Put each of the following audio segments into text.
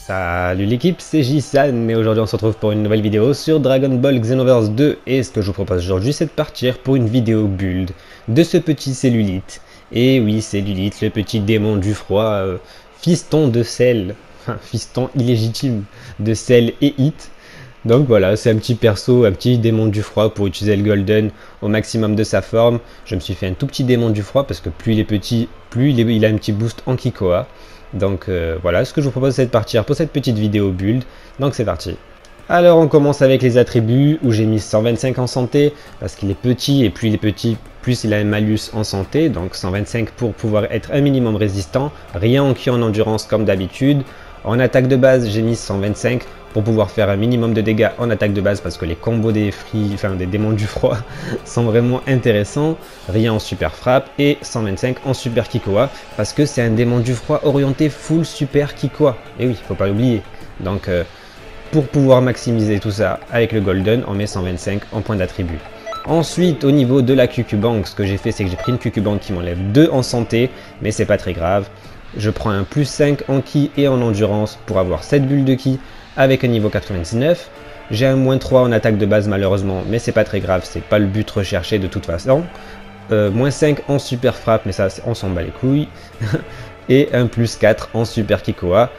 Salut l'équipe, c'est Jisan et aujourd'hui on se retrouve pour une nouvelle vidéo sur Dragon Ball Xenoverse 2 et ce que je vous propose aujourd'hui c'est de partir pour une vidéo build de ce petit cellulite. Et oui, cellulite, le petit démon du froid, fiston de Cell, enfin fiston illégitime de Cell et Hit. Donc voilà, c'est un petit perso, un petit démon du froid pour utiliser le Golden au maximum de sa forme. Je me suis fait un tout petit démon du froid parce que plus il est petit, plus il a un petit boost en Kikoa. Donc voilà, ce que je vous propose c'est de partir pour cette petite vidéo build. Donc c'est parti. Alors on commence avec les attributs où j'ai mis 125 en santé parce qu'il est petit et plus il est petit, plus il a un malus en santé. Donc 125 pour pouvoir être un minimum résistant, rien en ki en endurance comme d'habitude. En attaque de base j'ai mis 125 pour pouvoir faire un minimum de dégâts en attaque de base parce que les combos des démons du froid sont vraiment intéressants. Rien en super frappe et 125 en super Kikoa parce que c'est un démon du froid orienté full super Kikoa. Et oui, faut pas l'oublier. Donc pour pouvoir maximiser tout ça avec le Golden, on met 125 en point d'attribut. Ensuite, au niveau de la Cucubank, ce que j'ai fait, c'est que j'ai pris une Cucubank qui m'enlève 2 en santé, mais c'est pas très grave. Je prends un plus 5 en ki et en endurance pour avoir 7 bulles de ki avec un niveau 99. J'ai un moins 3 en attaque de base malheureusement, mais c'est pas très grave, c'est pas le but recherché de toute façon. Moins 5 en super frappe, mais ça on s'en bat les couilles. Et un plus 4 en super Kikoa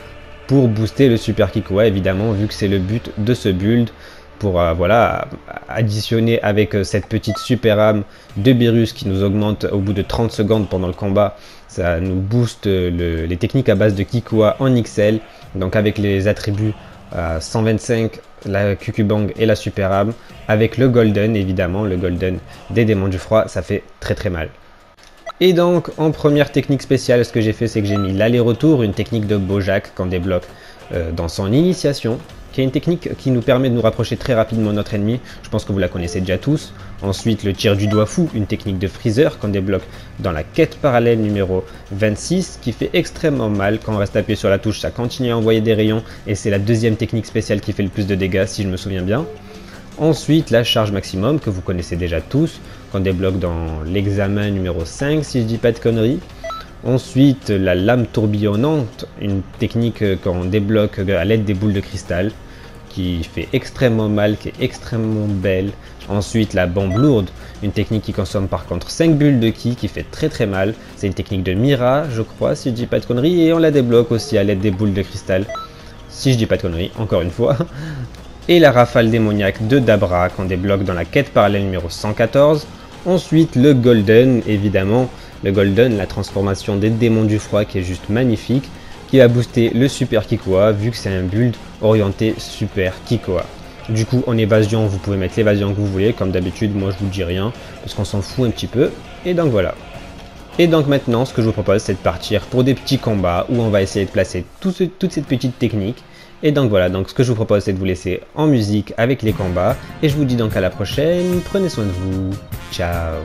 pour booster le super Kikoa évidemment, vu que c'est le but de ce build. Pour voilà, additionner avec cette petite super âme de Beerus qui nous augmente au bout de 30 secondes pendant le combat. Ça nous booste les techniques à base de Kikoa en XL. Donc avec les attributs 125, la Cucubank et la super âme. Avec le Golden évidemment, le Golden des démons du froid, ça fait très mal. Et donc en première technique spéciale, ce que j'ai fait c'est que j'ai mis l'aller-retour, une technique de Bojack qu'on débloque dans son initiation, qui est une technique qui nous permet de nous rapprocher très rapidement de notre ennemi. Je pense que vous la connaissez déjà tous. Ensuite, le tir du doigt fou, une technique de Freezer qu'on débloque dans la quête parallèle numéro 26, qui fait extrêmement mal. Quand on reste appuyé sur la touche, ça continue à envoyer des rayons, et c'est la deuxième technique spéciale qui fait le plus de dégâts, si je me souviens bien. Ensuite, la charge maximum, que vous connaissez déjà tous, qu'on débloque dans l'examen numéro 5, si je dis pas de conneries. Ensuite, la lame tourbillonnante, une technique qu'on débloque à l'aide des boules de cristal, qui fait extrêmement mal, qui est extrêmement belle. Ensuite, la bombe lourde, une technique qui consomme par contre 5 bulles de ki, qui fait très mal. C'est une technique de Mira, je crois, si je dis pas de conneries, et on la débloque aussi à l'aide des boules de cristal, si je dis pas de conneries, encore une fois. Et la rafale démoniaque de Dabra, qu'on débloque dans la quête parallèle numéro 114. Ensuite, le Golden, évidemment. Le Golden, la transformation des démons du froid qui est juste magnifique, qui va booster le super Kikoa vu que c'est un build orienté super Kikoa. Du coup en évasion vous pouvez mettre l'évasion que vous voulez, comme d'habitude moi je vous dis rien parce qu'on s'en fout un petit peu. Et donc voilà. Et donc maintenant ce que je vous propose c'est de partir pour des petits combats où on va essayer de placer toute cette petite technique. Et donc voilà, donc ce que je vous propose c'est de vous laisser en musique avec les combats. Et je vous dis donc à la prochaine, prenez soin de vous, ciao.